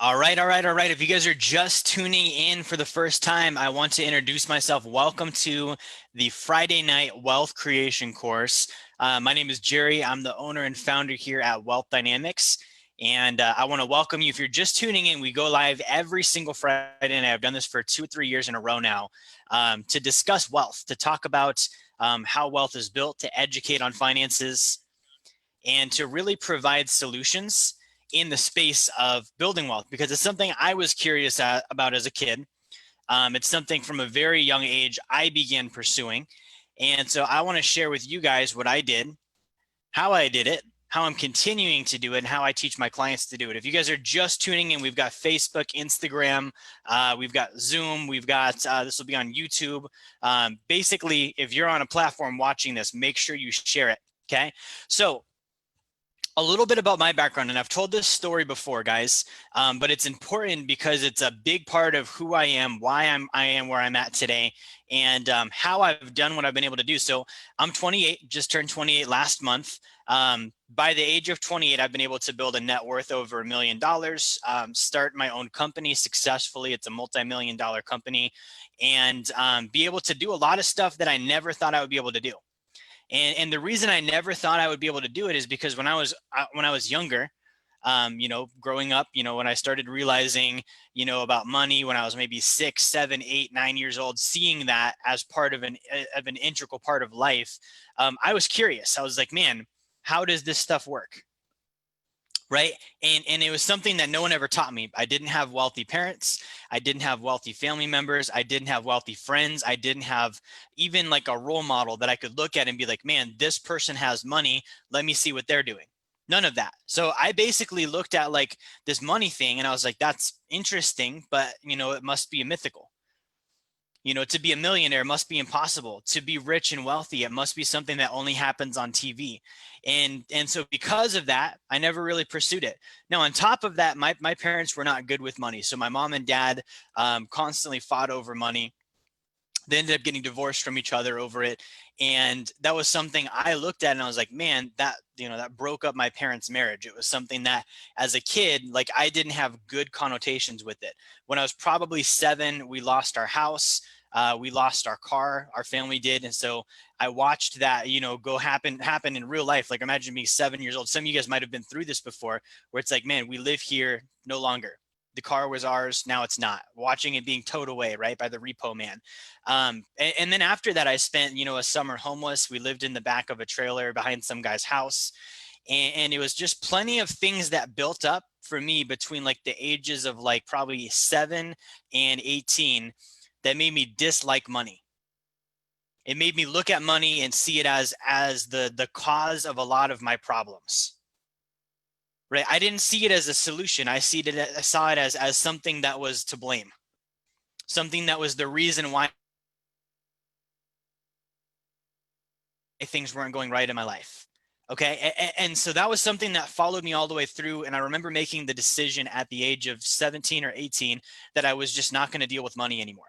All right. If you guys are just tuning in for the first time, I want to introduce myself. Welcome to the Friday Night Wealth Creation course. My name is Jerry. I'm the owner and founder here at Wealth Dynamics. And I want to welcome you. If you're just tuning in, we go live every single Friday night. I've done this for 2 or 3 years in a row now, to discuss wealth, to talk about how wealth is built, to educate on finances, and to really provide solutions in the space of building wealth, because it's something I was curious about as a kid. It's something from a very young age I began pursuing. And so I want to share with you guys what I did, how I did it, how I'm continuing to do it, and how I teach my clients to do it. If you guys are just tuning in, we've got Facebook, Instagram, we've got Zoom, we've got this will be on YouTube. Basically, if you're on a platform watching this, make sure you share it. Okay. So a little bit about my background, and I've told this story before, guys, but it's important because it's a big part of who I am, why I am where I'm at today, and how I've done what I've been able to do. So I'm 28, just turned 28 last month. By the age of 28, I've been able to build a net worth over $1 million, start my own company successfully. It's a multi-million-dollar company, and be able to do a lot of stuff that I never thought I would be able to do. And the reason I never thought I would be able to do it is because when I was younger, growing up, when I started realizing, about money when I was maybe 6, 7, 8, 9 years old, seeing that as part of an integral part of life, I was curious. I was like, man, how does this stuff work? Right. And it was something that no one ever taught me. I didn't have wealthy parents. I didn't have wealthy family members. I didn't have wealthy friends. I didn't have even like a role model that I could look at and be like, man, this person has money. Let me see what they're doing. None of that. So I basically looked at like this money thing and I was like, that's interesting, but it must be a mythical. To be a millionaire must be impossible. To be rich and wealthy, it must be something that only happens on TV. And so because of that, I never really pursued it. Now, on top of that, my parents were not good with money. So my mom and dad constantly fought over money. They ended up getting divorced from each other over it. And that was something I looked at and I was like, man, that broke up my parents' marriage. It was something that as a kid, like I didn't have good connotations with it. When I was probably 7, we lost our house. We lost our car, our family did. And so I watched that, go happen in real life. Like imagine me 7 years old. Some of you guys might have been through this before where it's like, man, we live here no longer. The car was ours. Now it's not. Watching it being towed away, right, by the repo man. And then after that, I spent, a summer homeless. We lived in the back of a trailer behind some guy's house. And it was just plenty of things that built up for me between like the ages of like probably 7 and 18 that made me dislike money. It made me look at money and see it as the cause of a lot of my problems. Right? I didn't see it as a solution. I saw it as something that was to blame, something that was the reason why things weren't going right in my life. Okay. And so that was something that followed me all the way through. And I remember making the decision at the age of 17 or 18 that I was just not going to deal with money anymore.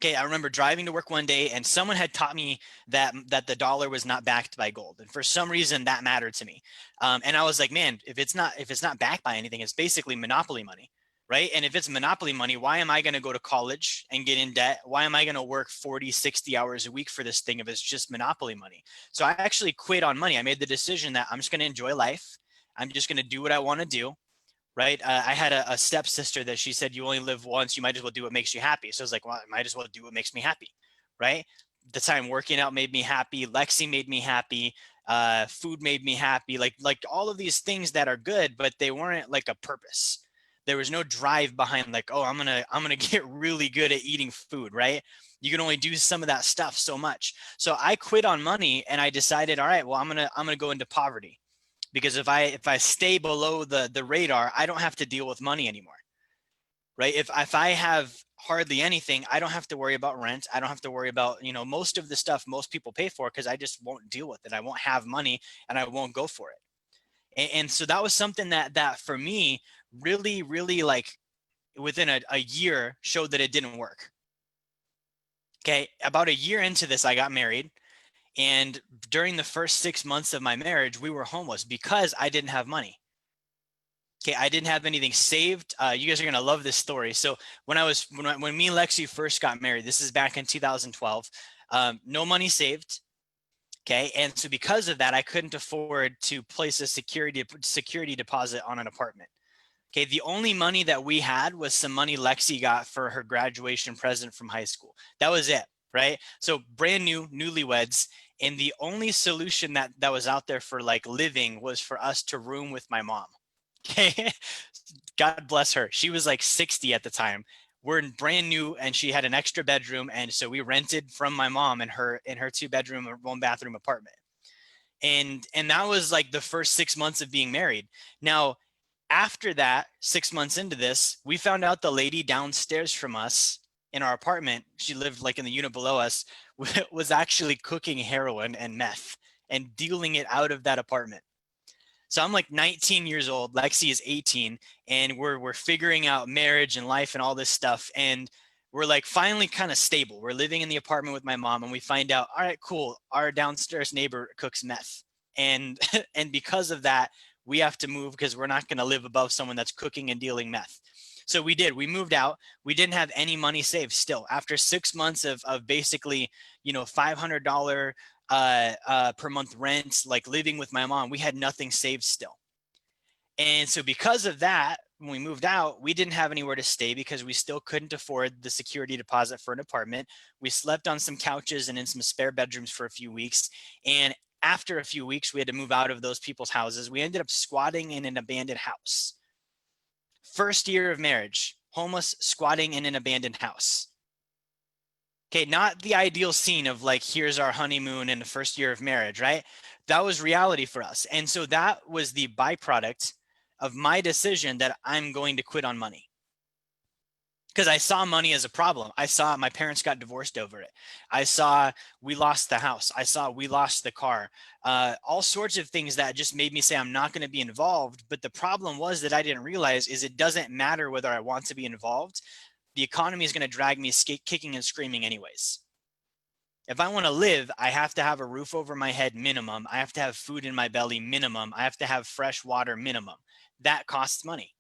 Okay, I remember driving to work one day and someone had taught me that the dollar was not backed by gold, and for some reason that mattered to me. And I was like, man, if it's not backed by anything, it's basically monopoly money, right? And if it's monopoly money, why am I going to go to college and get in debt? Why am I going to work 40, 60 hours a week for this thing if it's just monopoly money? So I actually quit on money. I made the decision that I'm just going to enjoy life. I'm just going to do what I want to do. Right. I had a stepsister that she said, you only live once, you might as well do what makes you happy. So I was like, well, I might as well do what makes me happy. Right. The time working out made me happy. Lexi made me happy. Food made me happy. Like all of these things that are good, but they weren't like a purpose. There was no drive behind like, oh, I'm gonna get really good at eating food. Right. You can only do some of that stuff so much. So I quit on money and I decided, all right, well, I'm gonna go into poverty, because if I stay below the radar, I don't have to deal with money anymore, right? If I have hardly anything, I don't have to worry about rent. I don't have to worry about most of the stuff most people pay for, because I just won't deal with it. I won't have money and I won't go for it. And so that was something that for me really like within a year showed that it didn't work. Okay, about a year into this, I got married. And during the first 6 months of my marriage, we were homeless because I didn't have money. Okay, I didn't have anything saved. You guys are gonna love this story. So when me and Lexi first got married, this is back in 2012. No money saved. Okay, and so because of that, I couldn't afford to place a security deposit on an apartment. Okay, the only money that we had was some money Lexi got for her graduation present from high school. That was it, right? So brand new, newlyweds, and the only solution that was out there for like living was for us to room with my mom. Okay, God bless her. She was like 60 at the time. We're brand new, and she had an extra bedroom, and so we rented from my mom in her 2 bedroom, 1 bathroom apartment. And that was like the first 6 months of being married. Now, after that, 6 months into this, we found out the lady downstairs from us in our apartment, she lived like in the unit below us, was actually cooking heroin and meth and dealing it out of that apartment. So I'm like 19 years old, Lexi is 18, and we're figuring out marriage and life and all this stuff. And we're like finally kind of stable. We're living in the apartment with my mom, and we find out, all right, cool, our downstairs neighbor cooks meth. And and because of that, we have to move because we're not going to live above someone that's cooking and dealing meth. So we did. We moved out. We didn't have any money saved still. After 6 months of basically, $500 per month rent, like living with my mom, we had nothing saved still. And so because of that, when we moved out, we didn't have anywhere to stay because we still couldn't afford the security deposit for an apartment. We slept on some couches and in some spare bedrooms for a few weeks. And after a few weeks, we had to move out of those people's houses. We ended up squatting in an abandoned house. First year of marriage, homeless, squatting in an abandoned house. Okay, not the ideal scene of like, here's our honeymoon in the first year of marriage, right? That was reality for us. And so that was the byproduct of my decision that I'm going to quit on money. Because I saw money as a problem. I saw my parents got divorced over it. I saw we lost the house. I saw we lost the car. All sorts of things that just made me say I'm not going to be involved. But the problem was that I didn't realize is it doesn't matter whether I want to be involved. The economy is going to drag me kicking and screaming anyways. If I want to live, I have to have a roof over my head minimum. I have to have food in my belly minimum. I have to have fresh water minimum. That costs money.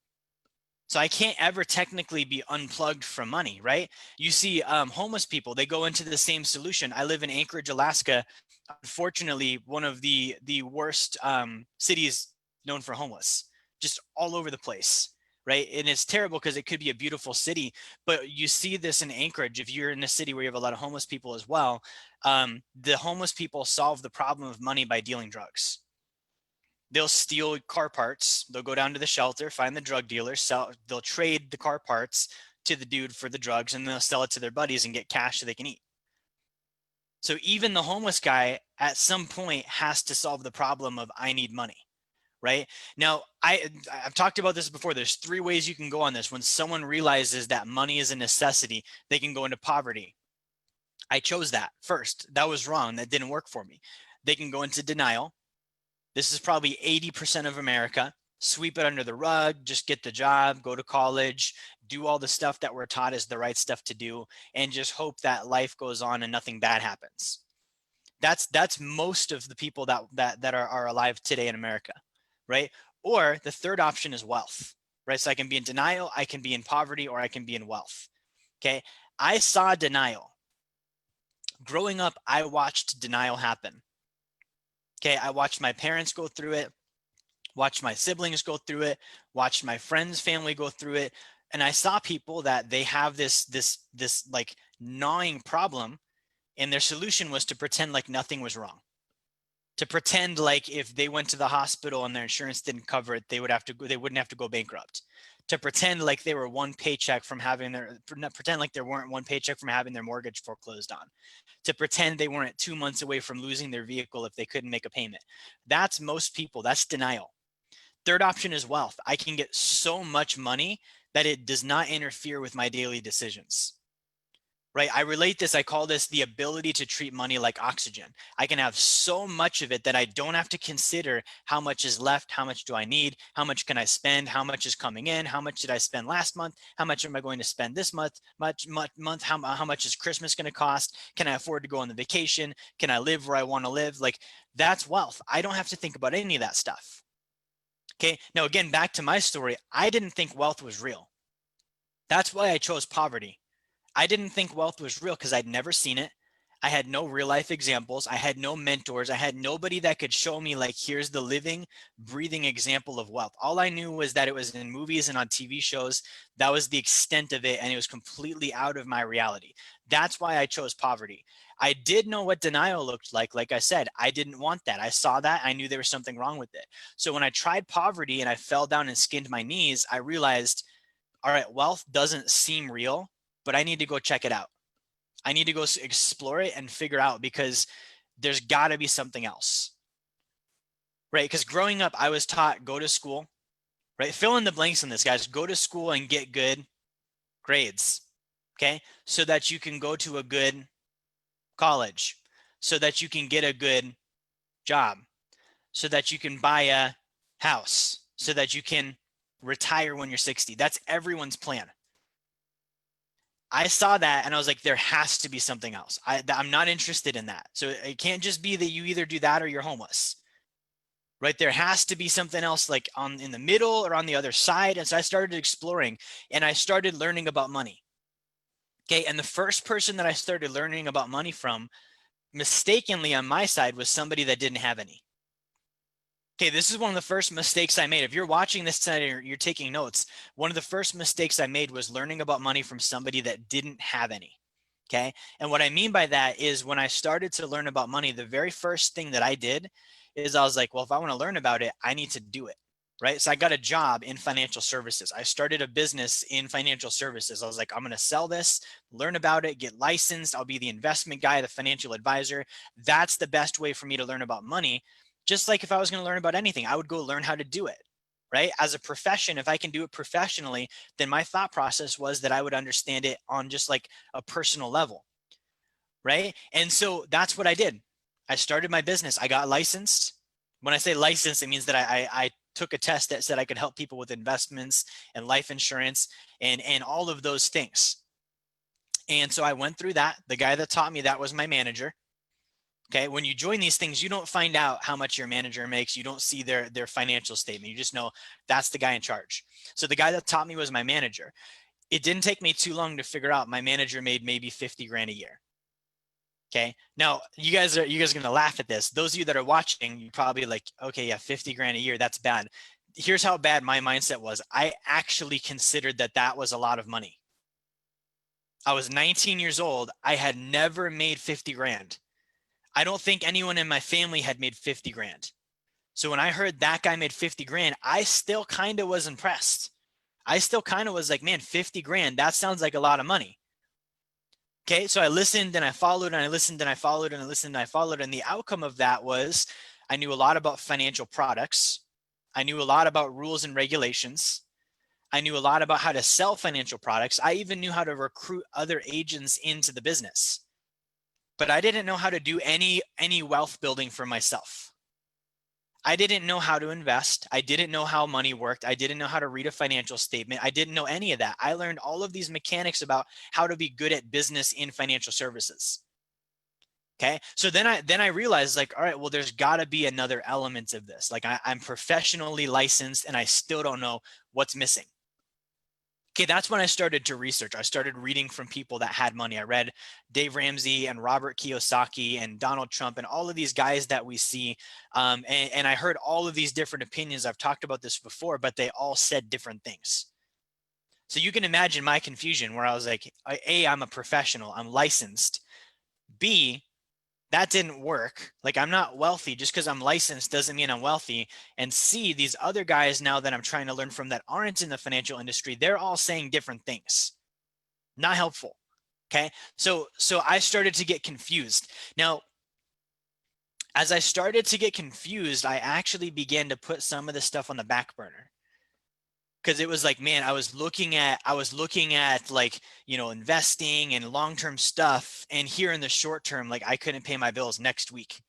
So I can't ever technically be unplugged from money, right? You see homeless people, they go into the same solution. I live in Anchorage, Alaska. Unfortunately, one of the worst cities known for homeless, just all over the place, right? And it's terrible because it could be a beautiful city, but you see this in Anchorage. If you're in a city where you have a lot of homeless people as well, the homeless people solve the problem of money by dealing drugs. They'll steal car parts. They'll go down to the shelter, find the drug dealer, they'll trade the car parts to the dude for the drugs, and they'll sell it to their buddies and get cash so they can eat. So even the homeless guy at some point has to solve the problem of I need money, right? Now, I've talked about this before. There's 3 ways you can go on this. When someone realizes that money is a necessity, they can go into poverty. I chose that first. That was wrong. That didn't work for me. They can go into denial. This is probably 80% of America. Sweep it under the rug, just get the job, go to college, do all the stuff that we're taught is the right stuff to do, and just hope that life goes on and nothing bad happens. That's most of the people that are alive today in America, right? Or the third option is wealth, right? So I can be in denial, I can be in poverty, or I can be in wealth. Okay. I saw denial. Growing up, I watched denial happen. Okay, I watched my parents go through it, watched my siblings go through it, watched my friends' family go through it, and I saw people that they have this like gnawing problem, and their solution was to pretend like nothing was wrong. To pretend like if they went to the hospital and their insurance didn't cover it, they wouldn't have to go bankrupt. To pretend like they were one paycheck from having pretend like there weren't one paycheck from having their mortgage foreclosed on. To pretend they weren't 2 months away from losing their vehicle if they couldn't make a payment. That's most people. That's denial. Third option is wealth. I can get so much money that it does not interfere with my daily decisions. Right? I relate this, I call this the ability to treat money like oxygen. I can have so much of it that I don't have to consider how much is left, how much do I need, how much can I spend, how much is coming in, how much did I spend last month, how much am I going to spend this month, how much is Christmas going to cost, can I afford to go on the vacation, can I live where I want to live? Like, that's wealth. I don't have to think about any of that stuff. Okay. Now, again, back to my story, I didn't think wealth was real. That's why I chose poverty. I didn't think wealth was real because I'd never seen it. I had no real life examples. I had no mentors. I had nobody that could show me, like, here's the living, breathing example of wealth. All I knew was that it was in movies and on TV shows. That was the extent of it. And it was completely out of my reality. That's why I chose poverty. I did know what denial looked like. Like I said, I didn't want that. I saw that. I knew there was something wrong with it. So when I tried poverty and I fell down and skinned my knees, I realized, all right, wealth doesn't seem real, but I need to go check it out. I need to go explore it and figure out, because there's got to be something else, right? Because growing up, I was taught, go to school, right? Fill in the blanks on this, guys. Go to school and get good grades, okay? So that you can go to a good college, so that you can get a good job, so that you can buy a house, so that you can retire when you're 60. That's everyone's plan. I saw that and I was like, there has to be something else. I'm not interested in that. So it can't just be that you either do that or you're homeless, right? There has to be something else, like in the middle or on the other side. And so I started exploring and I started learning about money. Okay. And the first person that I started learning about money from, mistakenly on my side, was somebody that didn't have any. Okay, this is one of the first mistakes I made. If you're watching this tonight and you're taking notes, one of the first mistakes I made was learning about money from somebody that didn't have any. Okay. And what I mean by that is, when I started to learn about money, the very first thing that I did is I was like, well, if I want to learn about it, I need to do it. Right. So I got a job in financial services. I started a business in financial services. I was like, I'm going to sell this, learn about it, get licensed. I'll be the investment guy, the financial advisor. That's the best way for me to learn about money. Just like if I was going to learn about anything, I would go learn how to do it. Right. As a profession, if I can do it professionally, then my thought process was that I would understand it on just like a personal level. Right. And so that's what I did. I started my business. I got licensed. When I say licensed, it means that I took a test that said I could help people with investments and life insurance and all of those things. And so I went through that. The guy that taught me that was my manager. Okay. When you join these things, you don't find out how much your manager makes. You don't see their financial statement. You just know that's the guy in charge. So the guy that taught me was my manager. It didn't take me too long to figure out my manager made maybe 50 grand a year. Okay. Now you guys are going to laugh at this. Those of you that are watching, you probably like, okay, yeah, 50 grand a year. That's bad. Here's how bad my mindset was. I actually considered that that was a lot of money. I was 19 years old. I had never made 50 grand. I don't think anyone in my family had made 50 grand. So when I heard that guy made 50 grand, I still kind of was impressed. I still kind of was like, man, 50 grand, that sounds like a lot of money. Okay, so I listened and I followed and I listened and I followed and I listened and I followed. And the outcome of that was I knew a lot about financial products. I knew a lot about rules and regulations. I knew a lot about how to sell financial products. I even knew how to recruit other agents into the business. But I didn't know how to do any wealth building for myself. I didn't know how to invest. I didn't know how money worked. I didn't know how to read a financial statement. I didn't know any of that. I learned all of these mechanics about how to be good at business in financial services. Okay. So then I realized, like, all right, well, there's got to be another element of this. Like I'm professionally licensed and I still don't know what's missing. Okay, that's when I started to research. I started reading from people that had money. I read Dave Ramsey and Robert Kiyosaki and Donald Trump and all of these guys that we see. And I heard all of these different opinions. I've talked about this before, but they all said different things. So you can imagine my confusion, where I was like, A, I'm a professional, I'm licensed. B, that didn't work. Like, I'm not wealthy. Just because I'm licensed doesn't mean I'm wealthy. And C, these other guys now that I'm trying to learn from that aren't in the financial industry, they're all saying different things. Not helpful. Okay. So I started to get confused. Now, as I started to get confused, I actually began to put some of this stuff on the back burner. Because it was like, man, I was looking at like, investing and long-term stuff. And here in the short term, like, I couldn't pay my bills next week.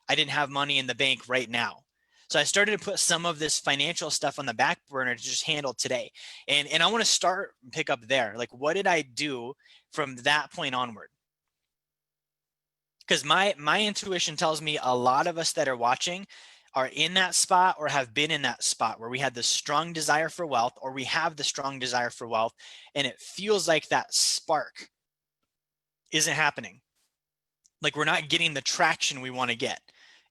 I didn't have money in the bank right now. So I started to put some of this financial stuff on the back burner to just handle today. And I want to pick up there. Like, what did I do from that point onward? Because my intuition tells me a lot of us that are watching are in that spot or have been in that spot where we had the strong desire for wealth, or we have the strong desire for wealth, and it feels like that spark isn't happening. Like we're not getting the traction we want to get.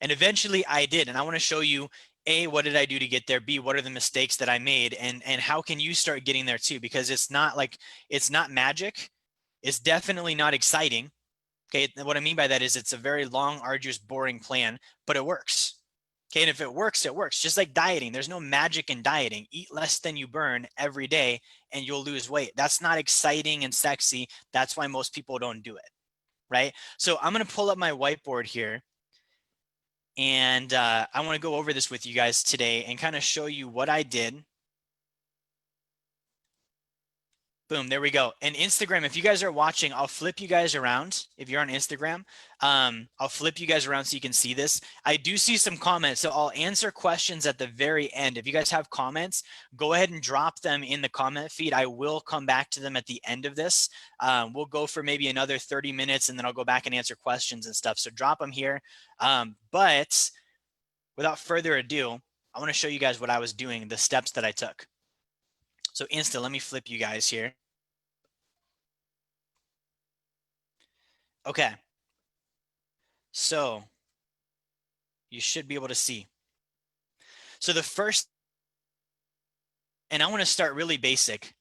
And eventually I did. And I want to show you, A, what did I do to get there? B, what are the mistakes that I made? And how can you start getting there too? Because it's not magic. It's definitely not exciting. Okay. What I mean by that is it's a very long, arduous, boring plan, but it works. Okay. And if it works, it works. Just like dieting. There's no magic in dieting. Eat less than you burn every day and you'll lose weight. That's not exciting and sexy. That's why most people don't do it. Right? So I'm going to pull up my whiteboard here, and I want to go over this with you guys today and kind of show you what I did. Boom, there we go. And Instagram, if you guys are watching, I'll flip you guys around. If you're on Instagram, I'll flip you guys around so you can see this. I do see some comments, so I'll answer questions at the very end. If you guys have comments, go ahead and drop them in the comment feed. I will come back to them at the end of this. We'll go for maybe another 30 minutes, and then I'll go back and answer questions and stuff. So drop them here. But without further ado, I want to show you guys what I was doing, the steps that I took. So Insta, let me flip you guys here. Okay, so you should be able to see. So the first, and I want to start really basic,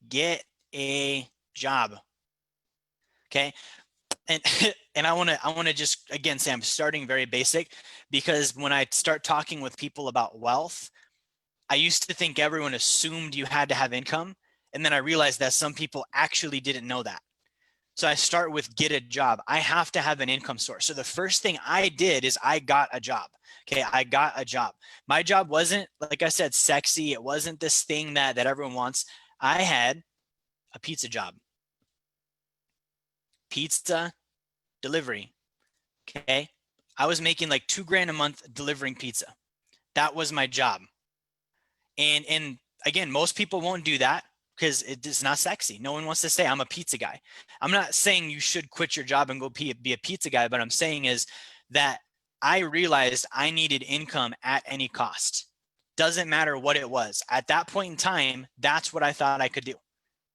get a job. Okay, and and I want to just again say I'm starting very basic, because when I start talking with people about wealth, I used to think everyone assumed you had to have income, and then I realized that some people actually didn't know that. So I start with get a job. I have to have an income source. So the first thing I did is I got a job. Okay, I got a job. My job wasn't, like I said, sexy. It wasn't this thing that everyone wants. I had a pizza job. Pizza delivery. Okay. I was making like $2,000 a month delivering pizza. That was my job. And again, most people won't do that because it is not sexy. No one wants to say I'm a pizza guy. I'm not saying you should quit your job and go be a pizza guy, but I'm saying is that I realized I needed income at any cost. Doesn't matter what it was. At that point in time, that's what I thought I could do.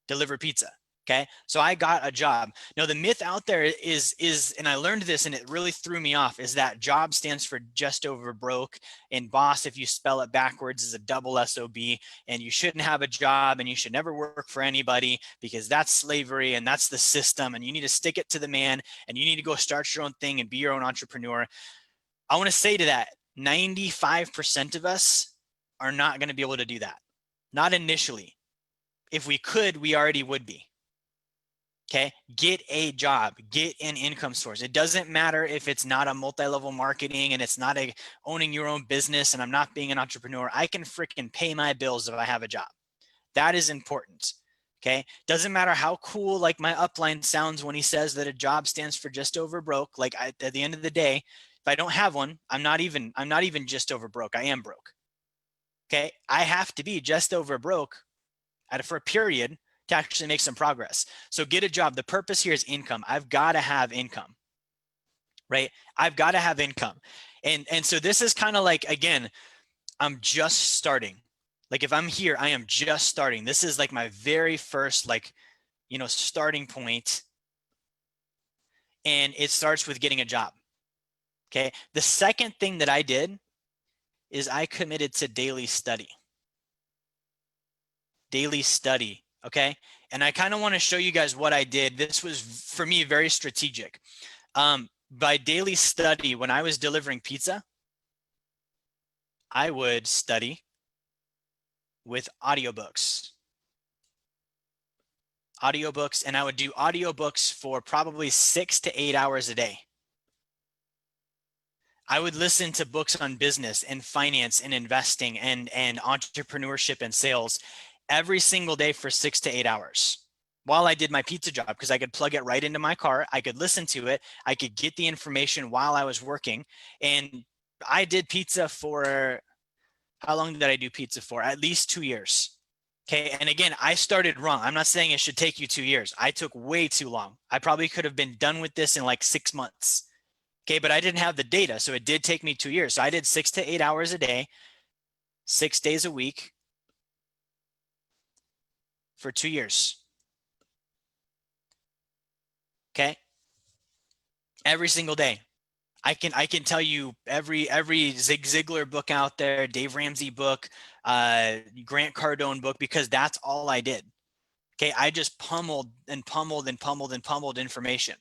Deliver pizza. Okay. So I got a job. Now the myth out there is, and I learned this and it really threw me off, is that job stands for just over broke, and boss, if you spell it backwards, is a double SOB, and you shouldn't have a job and you should never work for anybody because that's slavery and that's the system, and you need to stick it to the man and you need to go start your own thing and be your own entrepreneur. I want to say to that, 95% of us are not going to be able to do that. Not initially. If we could, we already would be. Okay, get a job, get an income source. It doesn't matter if it's not a multi-level marketing and it's not owning your own business and I'm not being an entrepreneur. I can freaking pay my bills if I have a job. That is important. Okay, doesn't matter how cool like my upline sounds when he says that a job stands for just over broke. Like at the end of the day, if I don't have one, I'm not even just over broke. I am broke. Okay, I have to be just over broke for a period to actually make some progress. So get a job. The purpose here is income. I've got to have income, right? I've got to have income. And so this is kind of like, again, I'm just starting. Like if I'm here, I am just starting. This is like my very first, like, starting point. And it starts with getting a job. Okay. The second thing that I did is I committed to daily study. Daily study. Okay. And I kind of want to show you guys what I did. This was for me very strategic. By daily study, when I was delivering pizza, I would study with audiobooks. And I would do audiobooks for probably 6 to 8 hours a day. I would listen to books on business and finance and investing and entrepreneurship and sales every single day for 6 to 8 hours while I did my pizza job, because I could plug it right into my car. I could listen to it. I could get the information while I was working. And I did pizza for, how long did I do pizza for? At least 2 years. Okay. And again, I started wrong. I'm not saying it should take you 2 years. I took way too long. I probably could have been done with this in like 6 months. Okay, but I didn't have the data, so it did take me 2 years. So I did 6 to 8 hours a day, 6 days a week for 2 years. Okay, every single day. I can tell you every Zig Ziglar book out there, Dave Ramsey book, Grant Cardone book, because that's all I did. Okay, I just pummeled and pummeled and pummeled and pummeled information.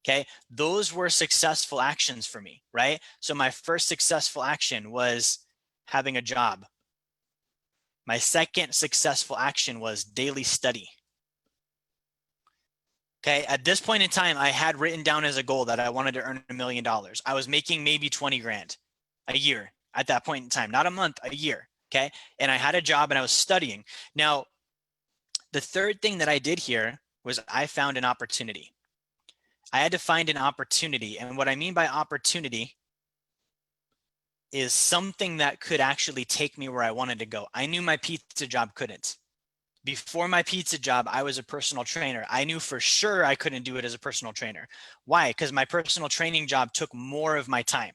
Okay, those were successful actions for me, right? So my first successful action was having a job. My second successful action was daily study. Okay, at this point in time, I had written down as a goal that I wanted to earn $1 million. I was making maybe 20 grand a year at that point in time, not a month, a year. Okay, and I had a job and I was studying. Now, the third thing that I did here was I found an opportunity. I had to find an opportunity. And what I mean by opportunity is something that could actually take me where I wanted to go. I knew my pizza job couldn't. Before my pizza job, I was a personal trainer. I knew for sure I couldn't do it as a personal trainer. Why? Because my personal training job took more of my time.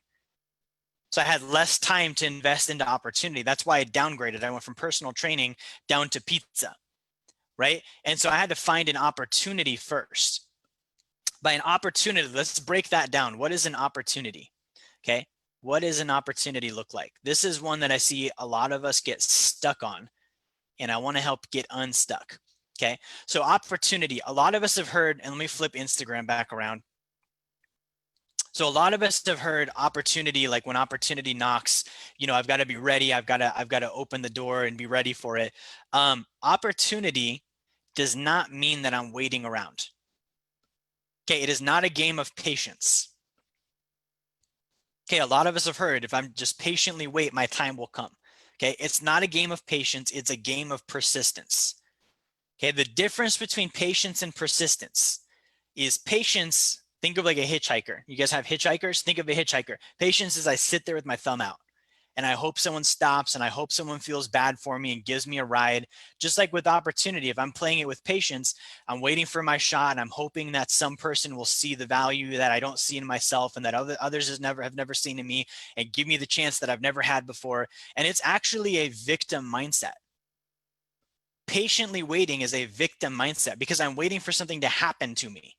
So I had less time to invest into opportunity. That's why I downgraded. I went from personal training down to pizza, right? And so I had to find an opportunity first. By an opportunity, let's break that down. What is an opportunity? Okay. What does an opportunity look like? This is one that I see a lot of us get stuck on, and I want to help get unstuck. Okay. So opportunity, a lot of us have heard, and let me flip Instagram back around. So a lot of us have heard opportunity, like when opportunity knocks, I've got to be ready. I've got to open the door and be ready for it. Opportunity does not mean that I'm waiting around. Okay. It is not a game of patience. Okay. A lot of us have heard, if I'm just patiently wait, my time will come. Okay. It's not a game of patience. It's a game of persistence. Okay. The difference between patience and persistence is patience. Think of like a hitchhiker. You guys have hitchhikers? Think of a hitchhiker. Patience is I sit there with my thumb out and I hope someone stops and I hope someone feels bad for me and gives me a ride. Just like with opportunity, if I'm playing it with patience, I'm waiting for my shot and I'm hoping that some person will see the value that I don't see in myself and that others have never seen in me and give me the chance that I've never had before. And it's actually a victim mindset. Patiently waiting is a victim mindset because I'm waiting for something to happen to me.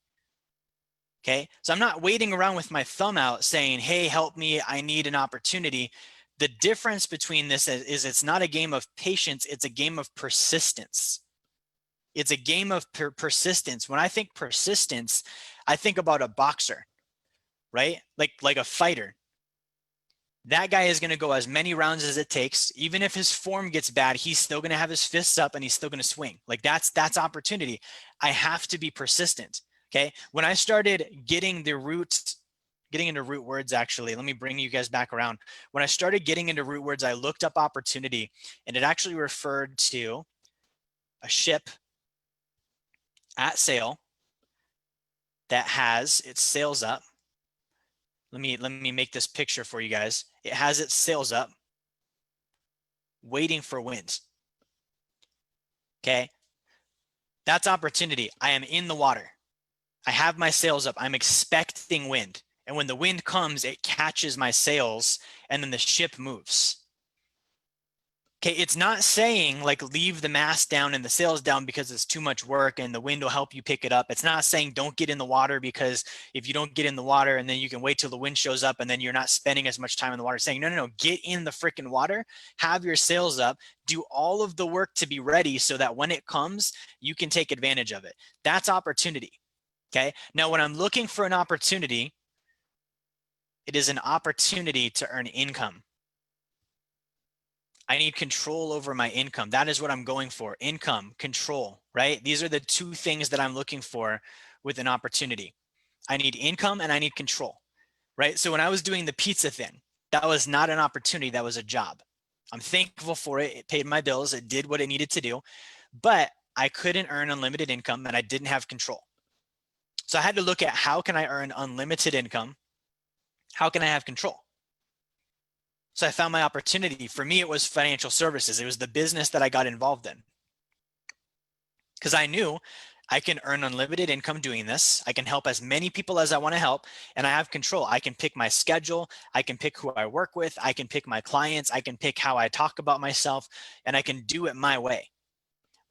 Okay. So I'm not waiting around with my thumb out saying, hey, help me. I need an opportunity. The difference between this is it's not a game of patience. It's a game of persistence. It's a game of persistence. When I think persistence, I think about a boxer, right? Like a fighter. That guy is going to go as many rounds as it takes. Even if his form gets bad, he's still going to have his fists up and he's still going to swing. Like that's opportunity. I have to be persistent. Okay. When I started getting into root words, actually, let me bring you guys back around. When I started getting into root words, I looked up opportunity and it actually referred to a ship at sail that has its sails up. Let me make this picture for you guys. It has its sails up, waiting for wind. Okay. That's opportunity. I am in the water. I have my sails up. I'm expecting wind. And when the wind comes, it catches my sails and then the ship moves. Okay, it's not saying like leave the mast down and the sails down because it's too much work and the wind will help you pick it up. It's not saying don't get in the water because if you don't get in the water and then you can wait till the wind shows up and then you're not spending as much time in the water. Saying no, get in the freaking water, have your sails up, do all of the work to be ready so that when it comes, you can take advantage of it. That's opportunity. Okay, now when I'm looking for an opportunity, it is an opportunity to earn income. I need control over my income. That is what I'm going for. Income, control, right? These are the two things that I'm looking for with an opportunity. I need income and I need control, right? So when I was doing the pizza thing, that was not an opportunity, that was a job. I'm thankful for it. It paid my bills. It did what it needed to do, but I couldn't earn unlimited income and I didn't have control. So I had to look at how can I earn unlimited income? How can I have control? So I found my opportunity. For me, it was financial services. It was the business that I got involved in. Because I knew I can earn unlimited income doing this. I can help as many people as I want to help, and I have control. I can pick my schedule. I can pick who I work with. I can pick my clients. I can pick how I talk about myself, and I can do it my way,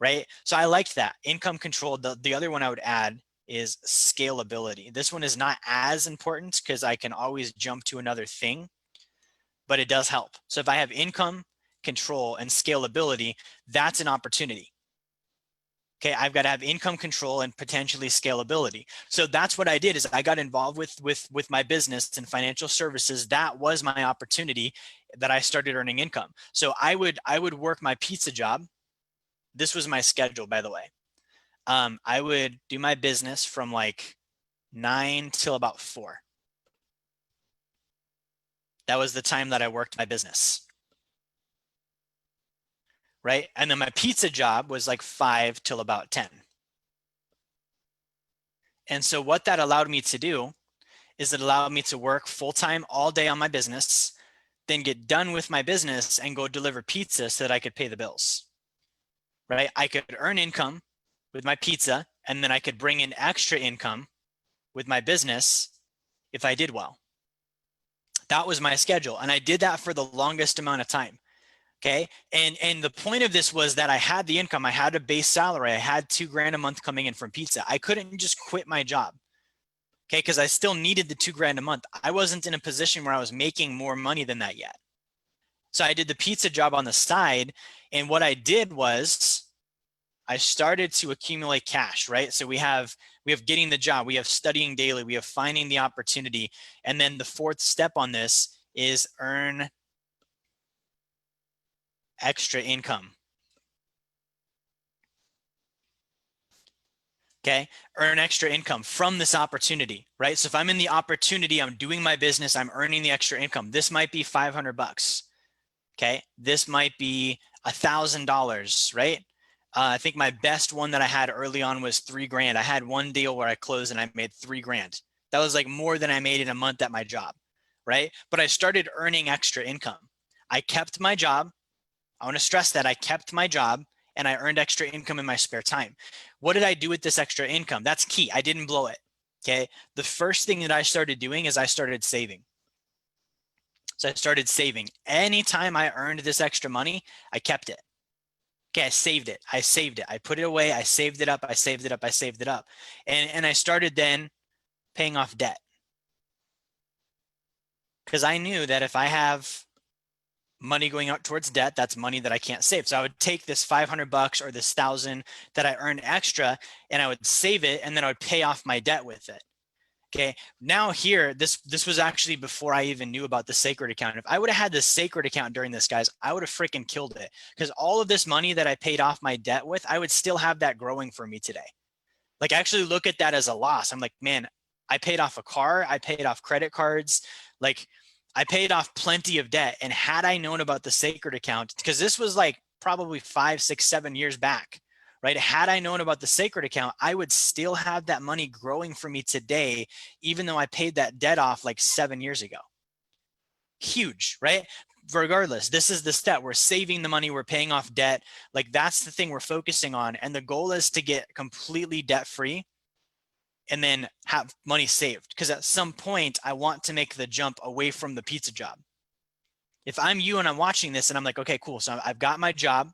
right? So I liked that. Income control. The other one I would add is scalability. This one is not as important because I can always jump to another thing, but it does help. So if I have income control and scalability, that's an opportunity. Okay, I've got to have income control and potentially scalability. So that's what I did is I got involved with my business and financial services. That was my opportunity that I started earning income. So I would work my pizza job. This was my schedule, by the way. I would do my business from like 9 till about 4. That was the time that I worked my business, right? And then my pizza job was like 5 till about 10. And so what that allowed me to do is it allowed me to work full-time all day on my business, then get done with my business and go deliver pizza so that I could pay the bills, right? I could earn income with my pizza, and then I could bring in extra income with my business if I did well. That was my schedule. And I did that for the longest amount of time. Okay. And the point of this was that I had the income, I had a base salary, I had $2,000 a month coming in from pizza. I couldn't just quit my job. Okay. Because I still needed the $2,000 a month. I wasn't in a position where I was making more money than that yet. So I did the pizza job on the side. And what I did was I started to accumulate cash, right? So we have getting the job, we have studying daily, we have finding the opportunity. And then the fourth step on this is earn extra income. Okay. Earn extra income from this opportunity, right? So if I'm in the opportunity, I'm doing my business, I'm earning the extra income. This might be 500 bucks. Okay. This might be $1,000, right? I think my best one that I had early on was $3,000. I had one deal where I closed and I made $3,000. That was like more than I made in a month at my job, right? But I started earning extra income. I kept my job. I want to stress that I kept my job and I earned extra income in my spare time. What did I do with this extra income? That's key. I didn't blow it. Okay. The first thing that I started doing is I started saving. So I started saving. Anytime I earned this extra money, I kept it. Okay, I saved it. I saved it. I put it away. I saved it up. I saved it up. I saved it up. And I started then paying off debt. Because I knew that if I have money going out towards debt, that's money that I can't save. So I would take this 500 bucks or this 1,000 that I earned extra and I would save it and then I would pay off my debt with it. Okay. Now here, this was actually before I even knew about the sacred account. If I would have had the sacred account during this, guys, I would have freaking killed it because all of this money that I paid off my debt with, I would still have that growing for me today. Like I actually look at that as a loss. I'm like, man, I paid off a car. I paid off credit cards. Like I paid off plenty of debt. And had I known about the sacred account, because this was like probably 5, 6, 7 years back, right? Had I known about the sacred account, I would still have that money growing for me today, even though I paid that debt off like 7 years ago. Huge, right? Regardless, this is the step. We're saving the money, we're paying off debt. Like that's the thing we're focusing on. And the goal is to get completely debt free and then have money saved. Because at some point, I want to make the jump away from the pizza job. If I'm you and I'm watching this and I'm like, okay, cool. So I've got my job.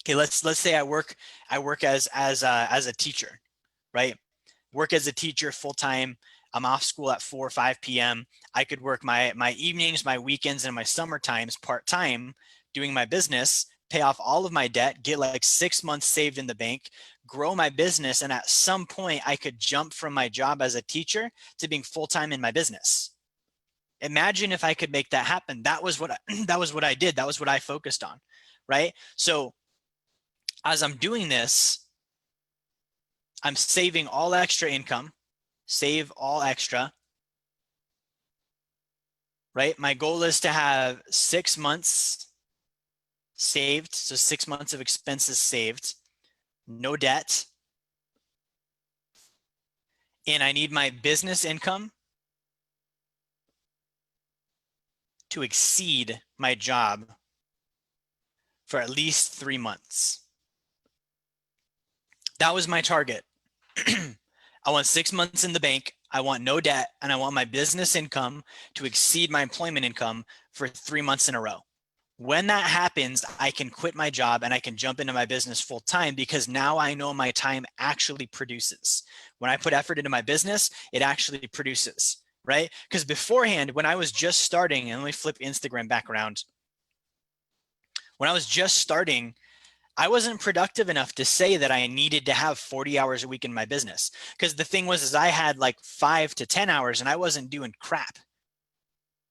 Okay, let's say I work as a teacher, right? Work as a teacher full time. I'm off school at 4 or 5 p.m. I could work my evenings, my weekends, and my summer times part time doing my business, pay off all of my debt, get like 6 months saved in the bank, grow my business, and at some point I could jump from my job as a teacher to being full time in my business. Imagine if I could make that happen. That was what that was what I did. That was what I focused on, right? So as I'm doing this, I'm saving all extra income, save all extra, right? My goal is to have 6 months saved. So 6 months of expenses saved, no debt. And I need my business income to exceed my job for at least 3 months. That was my target. I want 6 months in the bank. I want no debt, and I want my business income to exceed my employment income for 3 months in a row. When that happens, I can quit my job and I can jump into my business full time, because now I know my time actually produces. When I put effort into my business, it actually produces, right? Because beforehand, when I was just starting, and let me flip Instagram back around. When I was just starting, I wasn't productive enough to say that I needed to have 40 hours a week in my business. Because the thing was, is I had like 5 to 10 hours and I wasn't doing crap.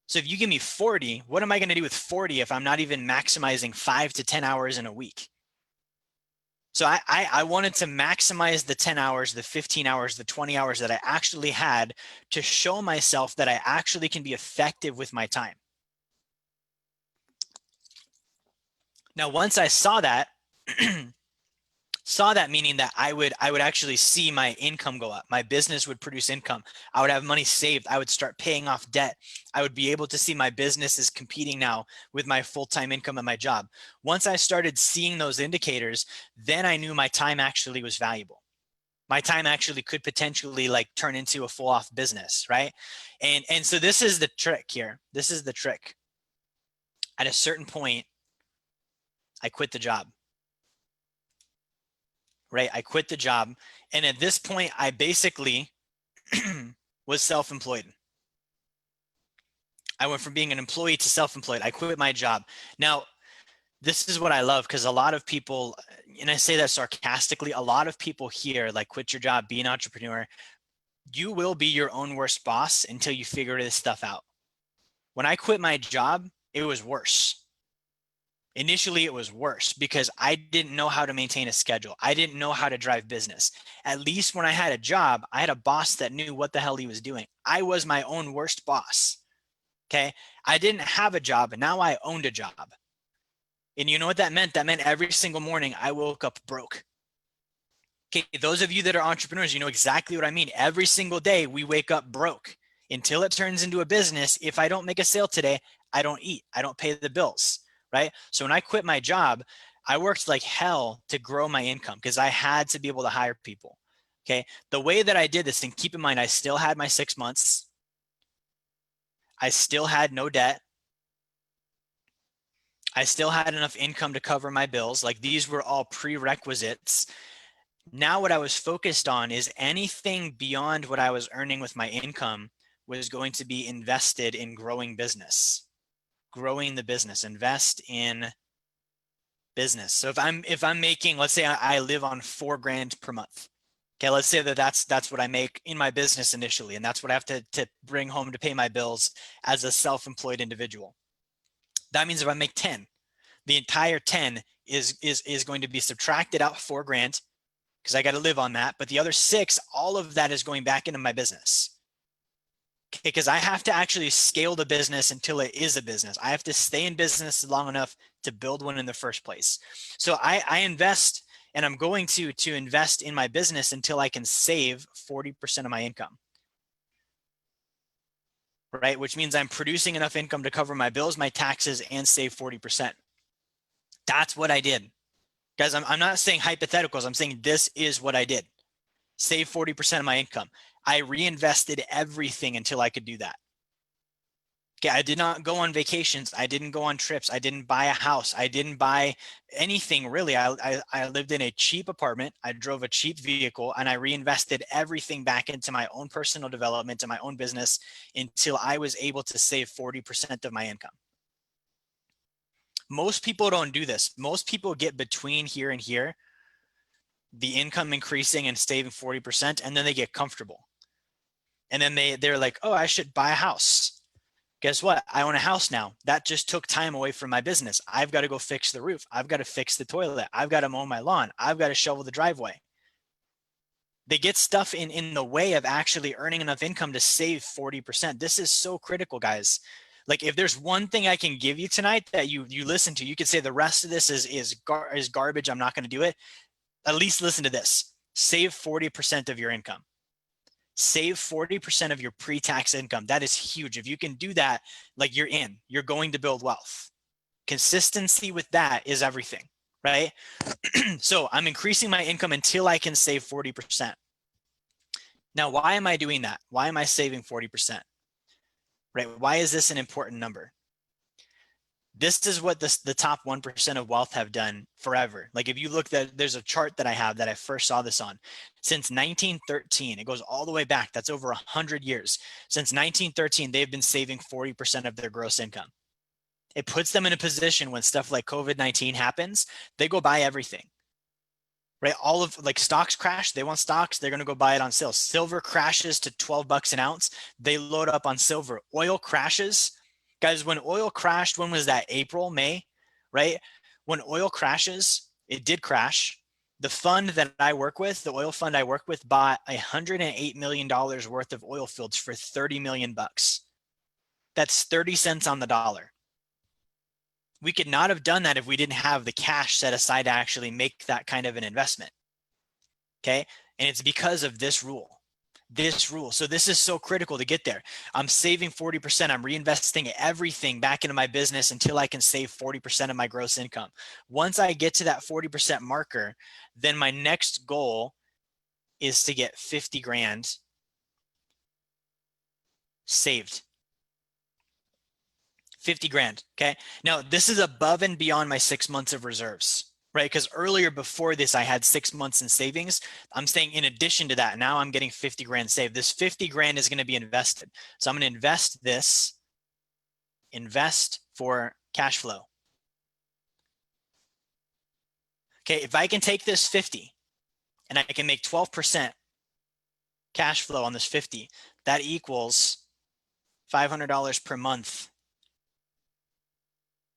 So if you give me 40, what am I going to do with 40 if I'm not even maximizing 5 to 10 hours in a week? So I wanted to maximize the 10 hours, the 15 hours, the 20 hours that I actually had, to show myself that I actually can be effective with my time. Now, once I saw that, meaning that I would actually see my income go up. My business would produce income. I would have money saved. I would start paying off debt. I would be able to see my business is competing now with my full-time income at my job. Once I started seeing those indicators, then I knew my time actually was valuable. My time actually could potentially like turn into a full-off business, right? And so this is the trick here. This is the trick. At a certain point, I quit the job. Right? I quit the job. And at this point, I basically was self-employed. I went from being an employee to self-employed. I quit my job. Now, this is what I love, because a lot of people, and I say that sarcastically, a lot of people here, like, quit your job, be an entrepreneur. You will be your own worst boss until you figure this stuff out. When I quit my job, it was worse. Initially, it was worse because I didn't know how to maintain a schedule. I didn't know how to drive business. At least when I had a job, I had a boss that knew what the hell he was doing. I was my own worst boss. Okay. I didn't have a job, and now I owned a job. And you know what that meant? That meant every single morning I woke up broke. Okay. Those of you that are entrepreneurs, you know exactly what I mean. Every single day we wake up broke until it turns into a business. If I don't make a sale today, I don't eat. I don't pay the bills. Right? So when I quit my job, I worked like hell to grow my income because I had to be able to hire people. Okay. The way that I did this, and keep in mind, I still had my 6 months. I still had no debt. I still had enough income to cover my bills. Like, these were all prerequisites. Now what I was focused on is anything beyond what I was earning with my income was going to be invested in growing business. Growing the business, invest in business. So if I'm making, let's say I live on $4,000 per month. Okay, let's say that's what I make in my business initially, and that's what I have to bring home to pay my bills as a self-employed individual. That means if I make 10, the entire 10 is going to be subtracted out $4,000 because I got to live on that. But the other 6, all of that is going back into my business. Because I have to actually scale the business until it is a business. I have to stay in business long enough to build one in the first place. So I invest, and I'm going to invest in my business until I can save 40% of my income. Right? Which means I'm producing enough income to cover my bills, my taxes, and save 40%. That's what I did. Guys, I'm not saying hypotheticals. I'm saying this is what I did. Save 40% of my income. I reinvested everything until I could do that. Okay, I did not go on vacations. I didn't go on trips. I didn't buy a house. I didn't buy anything really. I lived in a cheap apartment. I drove a cheap vehicle, and I reinvested everything back into my own personal development and my own business until I was able to save 40% of my income. Most people don't do this. Most people get between here and here, the income increasing and saving 40%, and then they get comfortable. And then they're like, oh, I should buy a house. Guess what? I own a house now. That just took time away from my business. I've got to go fix the roof. I've got to fix the toilet. I've got to mow my lawn. I've got to shovel the driveway. They get stuff in the way of actually earning enough income to save 40%. This is so critical, guys. Like, if there's one thing I can give you tonight that you listen to, you could say the rest of this is garbage. I'm not going to do it. At least listen to this. Save 40% of your income. Save 40% of your pre-tax income. That is huge. If you can do that, like, you're going to build wealth. Consistency with that is everything. right? So I'm increasing my income until I can save 40%. Now, why am I doing that? Why am I saving 40%? Right? Why is this an important number? This is what the top 1% of wealth have done forever. Like if you look at, there's a chart that I have that I first saw this on. Since 1913, it goes all the way back. That's over 100 years. Since 1913, they've been saving 40% of their gross income. It puts them in a position when stuff like COVID-19 happens, they go buy everything. Right? All of like stocks crash, they want stocks, they're going to go buy it on sale. Silver crashes to 12 bucks an ounce, they load up on silver. Oil crashes. Guys, when oil crashed, when was that? April, May, right? When oil crashes, it did crash. The fund that I work with, the oil fund I work with, bought $108 million worth of oil fields for 30 million bucks. That's 30 cents on the dollar. We could not have done that if we didn't have the cash set aside to actually make that kind of an investment. Okay. And it's because of this rule. So this is so critical to get there. I'm saving 40%. I'm reinvesting everything back into my business until I can save 40% of my gross income. Once I get to that 40% marker, then my next goal is to get 50 grand saved. 50 grand. Okay. Now this is above and beyond my 6 months of reserves, right? Because earlier before this, I had 6 months in savings. I'm saying in addition to that, now I'm getting 50 grand saved. This 50 grand is going to be invested. So I'm going to invest for cash flow. Okay. If I can take this 50 and I can make 12% cash flow on this 50, that equals $500 per month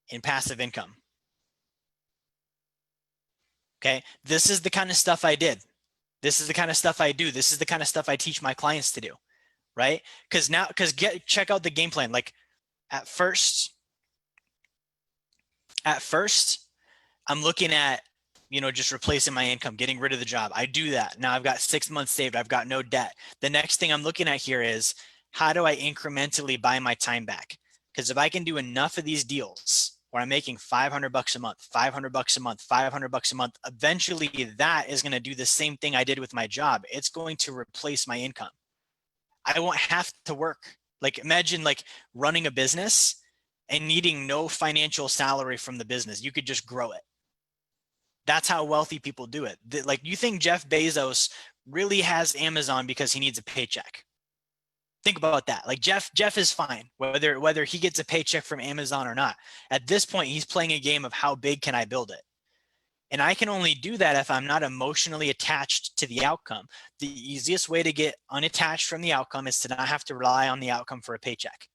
in passive income. Okay. This is the kind of stuff I did. This is the kind of stuff I do. This is the kind of stuff I teach my clients to do. Right. Because check out the game plan. Like at first, I'm looking at, just replacing my income, getting rid of the job. I do that. Now I've got 6 months saved. I've got no debt. The next thing I'm looking at here is how do I incrementally buy my time back? Because if I can do enough of these deals where I'm making 500 bucks a month, 500 bucks a month, 500 bucks a month, eventually that is going to do the same thing I did with my job. It's going to replace my income. I won't have to work. Like imagine like running a business and needing no financial salary from the business. You could just grow it. That's how wealthy people do it. Like you think Jeff Bezos really has Amazon because he needs a paycheck. Think about that. Like Jeff is fine whether he gets a paycheck from Amazon or not. At this point, he's playing a game of how big can I build it? And I can only do that if I'm not emotionally attached to the outcome. The easiest way to get unattached from the outcome is to not have to rely on the outcome for a paycheck.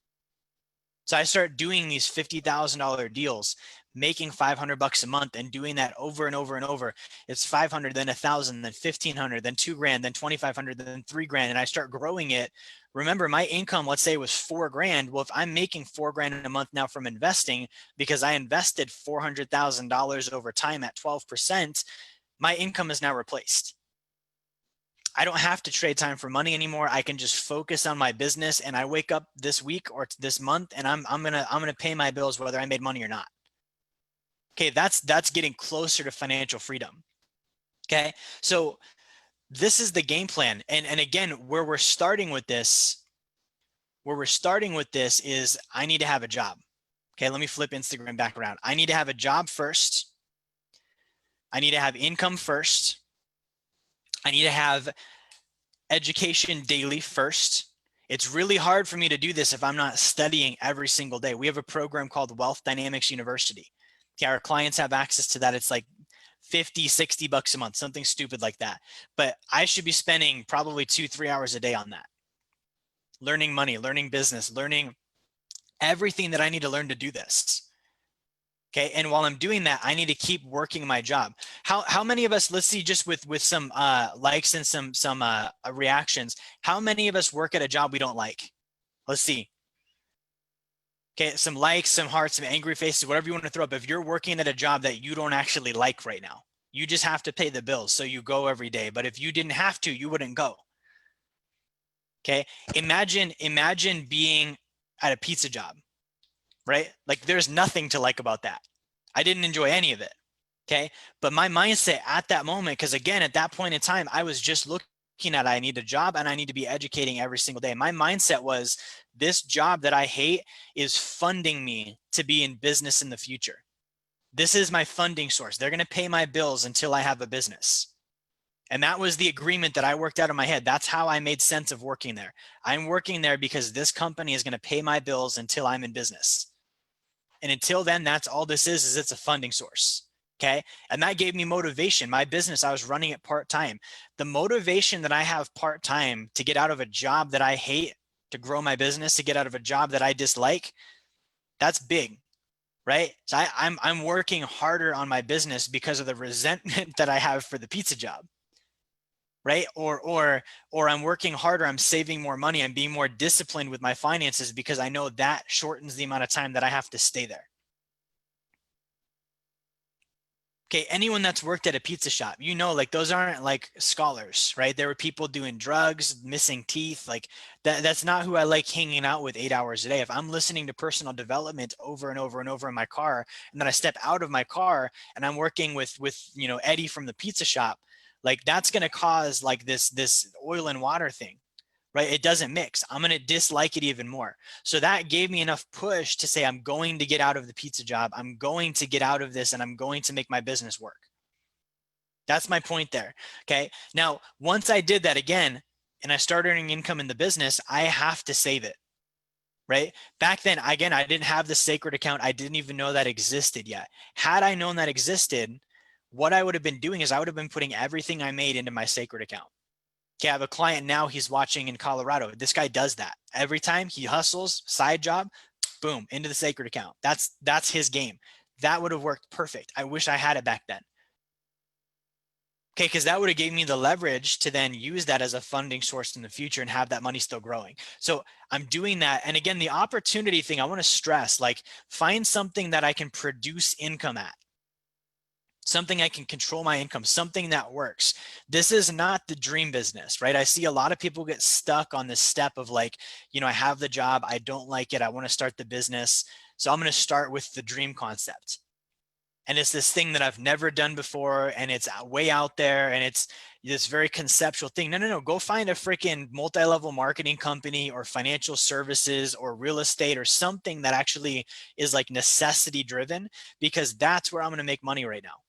So I start doing these $50,000 deals, making 500 bucks a month and doing that over and over and over. It's 500, then 1,000, then 1,500, then 2 grand, then 2,500, then 3 grand. And I start growing it. Remember my income, let's say it was 4 grand. Well, if I'm making 4 grand a month now from investing, because I invested $400,000 over time at 12%, my income is now replaced. I don't have to trade time for money anymore. I can just focus on my business, and I wake up this week or this month and I'm gonna pay my bills whether I made money or not. Okay, that's getting closer to financial freedom. Okay, so this is the game plan. And again, where we're starting with this is I need to have a job. Okay, let me flip Instagram back around. I need to have a job first. I need to have income first. I need to have education daily first. It's really hard for me to do this if I'm not studying every single day. We have a program called Wealth Dynamics University. Okay, our clients have access to that. It's like 50, 60 bucks a month, something stupid like that. But I should be spending probably 2-3 hours a day on that. Learning money, learning business, learning everything that I need to learn to do this. Okay, and while I'm doing that, I need to keep working my job. How many of us, let's see, just with some likes and some reactions, how many of us work at a job we don't like? Let's see. Okay, some likes, some hearts, some angry faces, whatever you want to throw up. If you're working at a job that you don't actually like right now, you just have to pay the bills, so you go every day. But if you didn't have to, you wouldn't go. Okay, imagine being at a pizza job, right? Like there's nothing to like about that. I didn't enjoy any of it. Okay. But my mindset at that moment, because again, at that point in time, I was just looking at I need a job and I need to be educating every single day. My mindset was this job that I hate is funding me to be in business in the future. This is my funding source. They're going to pay my bills until I have a business. And that was the agreement that I worked out in my head. That's how I made sense of working there. I'm working there because this company is going to pay my bills until I'm in business. And until then, that's all this is it's a funding source. Okay. And that gave me motivation. My business, I was running it part-time. The motivation that I have part-time to get out of a job that I hate, to grow my business, to get out of a job that I dislike, that's big. Right. So I'm working harder on my business because of the resentment that I have for the pizza job. Right. Or I'm working harder, I'm saving more money, I'm being more disciplined with my finances because I know that shortens the amount of time that I have to stay there. Okay, anyone that's worked at a pizza shop, you know, like those aren't like scholars, right? There were people doing drugs, missing teeth. Like that's not who I like hanging out with 8 hours a day. If I'm listening to personal development over and over and over in my car, and then I step out of my car and I'm working with Eddie from the pizza shop, like that's gonna cause like this oil and water thing, right? It doesn't mix. I'm going to dislike it even more. So that gave me enough push to say, I'm going to get out of the pizza job. I'm going to get out of this and I'm going to make my business work. That's my point there. Okay. Now, once I did that again, and I started earning income in the business, I have to save it. Right. Back then, again, I didn't have the sacred account. I didn't even know that existed yet. Had I known that existed, what I would have been doing is I would have been putting everything I made into my sacred account. Okay, I have a client now, he's watching in Colorado. This guy does that. Every time he hustles, side job, boom, into the sacred account. That's his game. That would have worked perfect. I wish I had it back then. Okay, because that would have gave me the leverage to then use that as a funding source in the future and have that money still growing. So I'm doing that. And again, the opportunity thing, I want to stress, like find something that I can produce income at, something I can control my income, something that works. This is not the dream business, right? I see a lot of people get stuck on this step of like, I have the job, I don't like it, I want to start the business. So I'm going to start with the dream concept. And it's this thing that I've never done before, and it's way out there, and it's this very conceptual thing. No, no, no. Go find a freaking multi-level marketing company or financial services or real estate or something that actually is like necessity driven, because that's where I'm going to make money right now,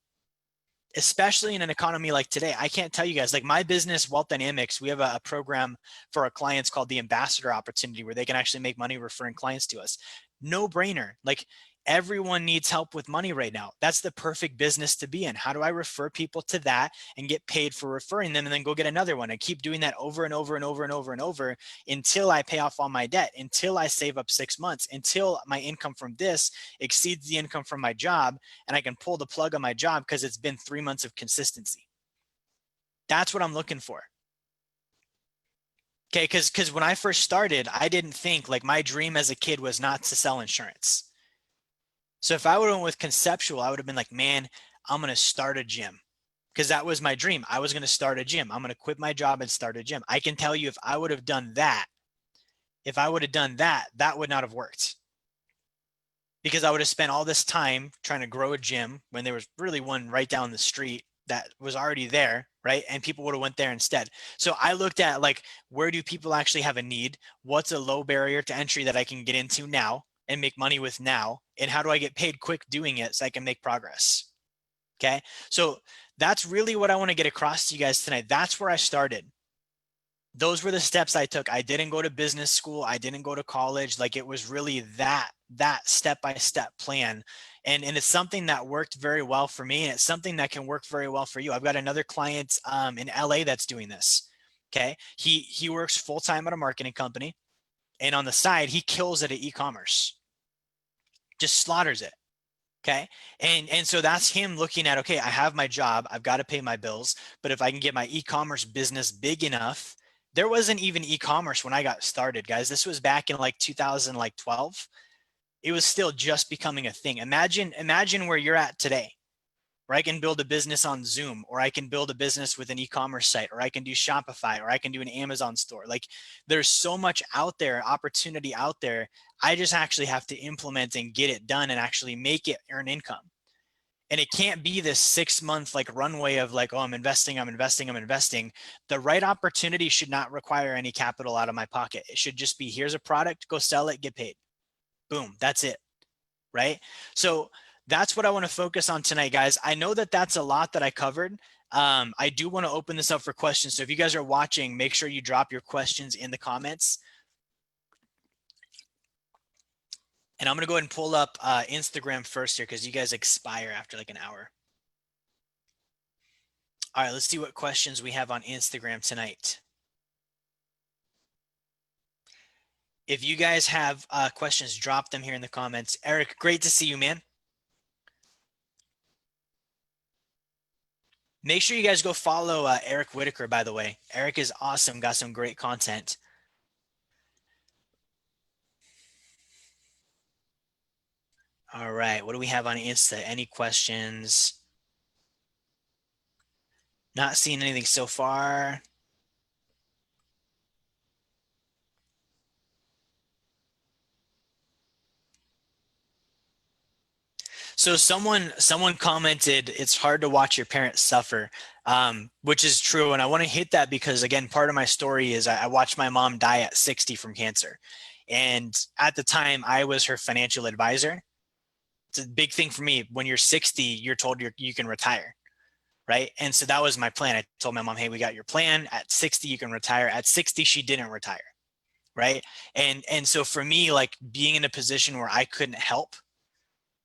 especially in an economy like today. I can't tell you guys, like my business, Wealth Dynamics, we have a program for our clients called the Ambassador Opportunity, where they can actually make money referring clients to us. No brainer. Like everyone needs help with money right now. That's the perfect business to be in. How do I refer people to that and get paid for referring them, and then go get another one and keep doing that over and over and over and over and over until I pay off all my debt, until I save up 6 months, until my income from this exceeds the income from my job, and I can pull the plug on my job because it's been 3 months of consistency. That's what I'm looking for. Okay, because when I first started, I didn't think, like, my dream as a kid was not to sell insurance. So if I would have went with conceptual, I would have been like, man, I'm going to start a gym, because that was my dream. I was going to start a gym. I'm going to quit my job and start a gym. I can tell you, if I would have done that, that would not have worked, because I would have spent all this time trying to grow a gym when there was really one right down the street that was already there, right? And people would have went there instead. So I looked at, like, where do people actually have a need? What's a low barrier to entry that I can get into now and make money with now? And how do I get paid quick doing it so I can make progress? Okay. So that's really what I want to get across to you guys tonight. That's where I started. Those were the steps I took. I didn't go to business school. I didn't go to college. Like, it was really that step-by-step plan. And it's something that worked very well for me. And it's something that can work very well for you. I've got another client in LA that's doing this. Okay. He works full-time at a marketing company. And on the side, he kills it at e-commerce. Just slaughters it. Okay. And so that's him looking at, okay, I have my job, I've got to pay my bills, but if I can get my e-commerce business big enough. There wasn't even e-commerce when I got started, guys. This was back in like 2012. It was still just becoming a thing. Imagine where you're at today, where I can build a business on Zoom, or I can build a business with an e-commerce site, or I can do Shopify, or I can do an Amazon store. Like, there's so much out there, opportunity out there. I just actually have to implement and get it done and actually make it earn income. And it can't be this 6 month like runway of like, oh, I'm investing, I'm investing, I'm investing. The right opportunity should not require any capital out of my pocket. It should just be, here's a product, go sell it, get paid. Boom, that's it. Right? So that's what I want to focus on tonight, guys. I know that that's a lot that I covered. I do want to open this up for questions. So if you guys are watching, make sure you drop your questions in the comments. And I'm going to go ahead and pull up Instagram first here because you guys expire after like an hour. All right, let's see what questions we have on Instagram tonight. If you guys have questions, drop them here in the comments. Eric, great to see you, man. Make sure you guys go follow Eric Whitaker, by the way. Eric is awesome, got some great content. All right, what do we have on Insta? Any questions? Not seeing anything so far. So someone commented, it's hard to watch your parents suffer, which is true. And I want to hit that because, again, part of my story is I watched my mom die at 60 from cancer. And at the time, I was her financial advisor. It's a big thing for me. When you're 60, you're told you can retire, right? And so that was my plan. I told my mom, hey, we got your plan. At 60, you can retire. At 60, she didn't retire, right? And so for me, like being in a position where I couldn't help,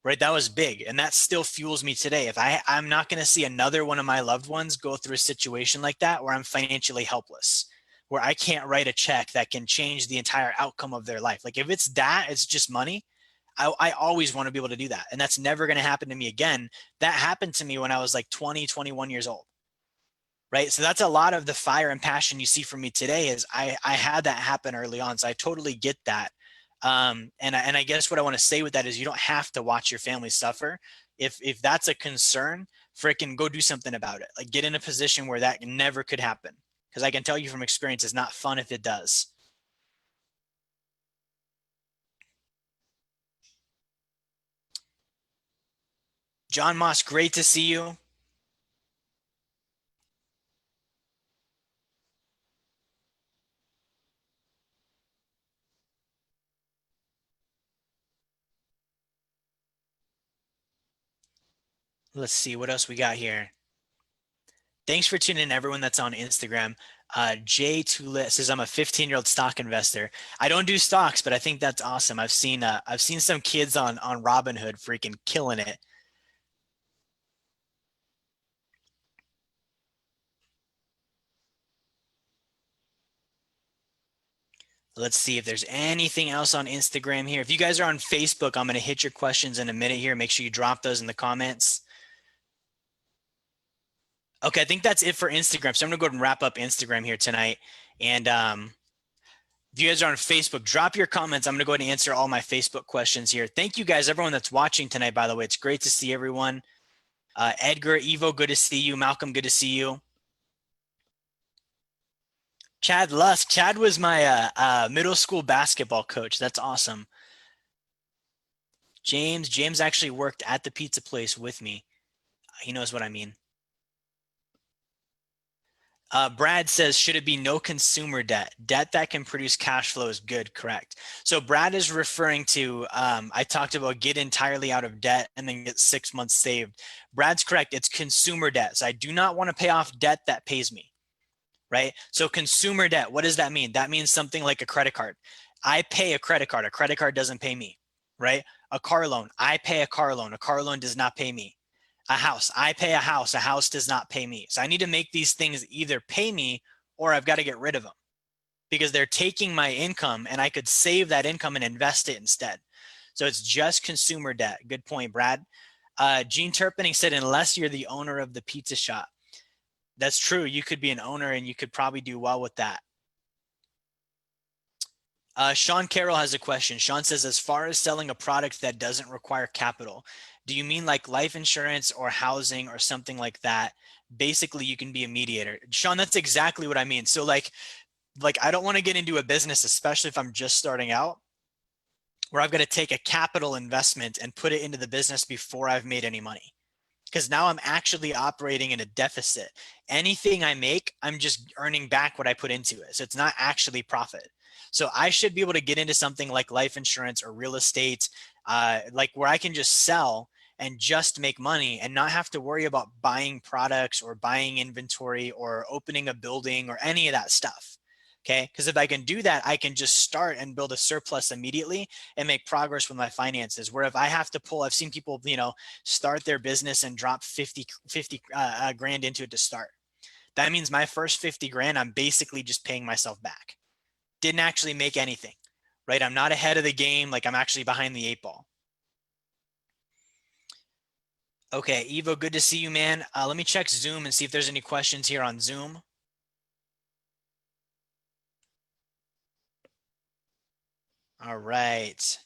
right? That was big. And that still fuels me today. If I'm not going to see another one of my loved ones go through a situation like that where I'm financially helpless, where I can't write a check that can change the entire outcome of their life. Like if it's that, it's just money. I always want to be able to do that. And that's never going to happen to me again. That happened to me when I was like 20, 21 years old. Right. So that's a lot of the fire and passion you see from me today is I had that happen early on. So I totally get that. And I guess what I want to say with that is you don't have to watch your family suffer. If that's a concern, frickin' go do something about it. Like get in a position where that never could happen. Because I can tell you from experience, it's not fun if it does. John Moss, great to see you. Let's see what else we got here. Thanks for tuning in, everyone that's on Instagram. Jay Tulit says I'm a 15-year-old stock investor. I don't do stocks, but I think that's awesome. I've seen some kids on Robinhood freaking killing it. Let's see if there's anything else on Instagram here. If you guys are on Facebook, I'm going to hit your questions in a minute here. Make sure you drop those in the comments. Okay, I think that's it for Instagram. So I'm going to go ahead and wrap up Instagram here tonight. And if you guys are on Facebook, drop your comments. I'm going to go ahead and answer all my Facebook questions here. Thank you guys, everyone that's watching tonight, by the way. It's great to see everyone. Edgar, Evo, good to see you. Malcolm, good to see you. Chad Lusk. Chad was my middle school basketball coach. That's awesome. James actually worked at the pizza place with me. He knows what I mean. Brad says, should it be no consumer debt? Debt that can produce cash flow is good, correct? So Brad is referring to, I talked about get entirely out of debt and then get 6 months saved. Brad's correct. It's consumer debt. So I do not want to pay off debt that pays me, right? So consumer debt, what does that mean? That means something like a credit card. I pay a credit card. A credit card doesn't pay me, right? A car loan. I pay a car loan. A car loan does not pay me. A house. I pay a house. A house does not pay me. So I need to make these things either pay me or I've got to get rid of them because they're taking my income and I could save that income and invest it instead. So it's just consumer debt. Good point, Brad. Gene Turpinning said, unless you're the owner of the pizza shop. That's true. You could be an owner and you could probably do well with that. Sean Carroll has a question. Sean says, as far as selling a product that doesn't require capital, do you mean like life insurance or housing or something like that? Basically, you can be a mediator. Sean, that's exactly what I mean. So like I don't want to get into a business, especially if I'm just starting out, where I've got to take a capital investment and put it into the business before I've made any money. because now I'm actually operating in a deficit. Anything I make, I'm just earning back what I put into it. So it's not actually profit. So I should be able to get into something like life insurance or real estate, like where I can just sell and just make money and not have to worry about buying products or buying inventory or opening a building or any of that stuff. Okay. Because if I can do that, I can just start and build a surplus immediately and make progress with my finances. Where if I have to pull, I've seen people, start their business and drop 50 grand into it to start. That means my first 50 grand, I'm basically just paying myself back. Didn't actually make anything, right? I'm not ahead of the game. Like I'm actually behind the 8 ball. Okay, Evo, good to see you, man. Let me check Zoom and see if there's any questions here on Zoom. All right.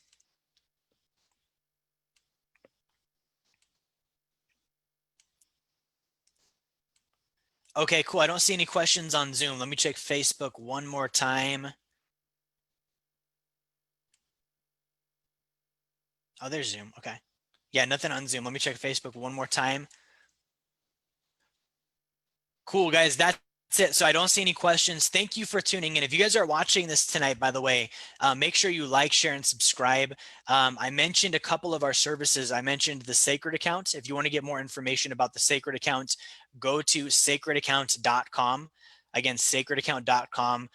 Okay, cool. I don't see any questions on Zoom. Let me check Facebook one more time. Oh, there's Zoom. Okay. Yeah, nothing on Zoom. Let me check Facebook one more time. Cool, guys. That's it. So I don't see any questions. Thank you for tuning in. If you guys are watching this tonight, by the way, make sure you like, share, and subscribe. I mentioned a couple of our services. I mentioned the Sacred Account. If you want to get more information about the Sacred Account, go to sacredaccount.com. Again, sacredaccount.com.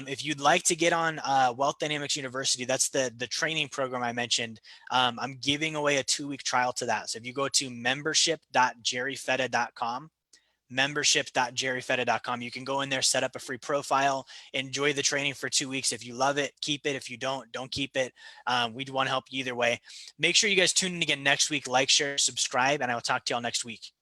If you'd like to get on Wealth Dynamics University, that's the training program I mentioned. I'm giving away a 2-week trial to that. So if you go to membership.jerryfetta.com, membership.jerryfetta.com. You can go in there, set up a free profile, enjoy the training for 2 weeks. If you love it, keep it. If you don't keep it. We'd want to help you either way. Make sure you guys tune in again next week, like, share, subscribe, and I will talk to y'all next week.